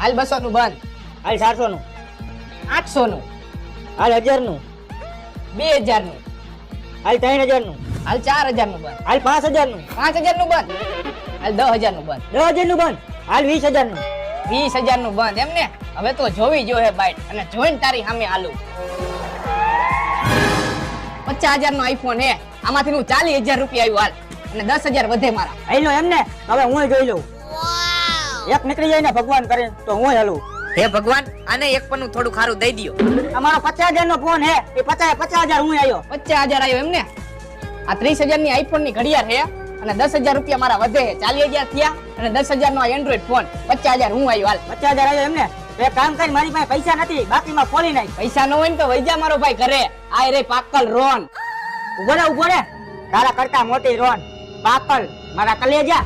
હાલ 200 નું બંધ. હાલ 400 નું. 800 નું. હાલ 1000 નું. 2000 નું. હાલ 3000 નું. હાલ 4000 નું બંધ. હાલ 5000 નું. 5000 નું બંધ. હાલ 10000 નું બંધ. 10000 નું બંધ. હાલ 20000 નું. 20000 નું બંધ. એમ ને હવે તો જોવી જો હે બાઈટ અને જોઈન તારી સામે હાલું. 50000 નો આઈફોન હે, આમાંથી નું 40000 રૂપિયા આવ્યું હાલ અને 10000 વધે મારા. હાલો એમ ને હવે હું જોઈ લઉં. એક નીકળી જાય ને ભગવાન કરે તો હું હાલું. હે ભગવાન, આને એક પન્નું થોડું ખારું દઈ દ્યો. અમારો 50000 નો ફોન હે, એ 50000 હું આવ્યો. 50000 આવ્યો એમ ને. આ 30000 ની આઈફોન ની ઘડિયાળ હે અને 10000 રૂપિયા મારા વધે હે. 40000 થયા અને 10000 નો એન્ડ્રોઈડ ફોન. 50000 હું આવ્યો હાલ. 50000 આવ્યો એમ ને. એક કામ કરી, મારી પાસે પૈસા નથી, બાકીમાં ખોલી નાખ. પૈસા ન હોય ને તો વૈજા મારો ભાઈ ઘરે. આ રે પાકલ રોન. ઉભો રે તારા કરતા મોટી રોન પાકલ મારા કલેજા.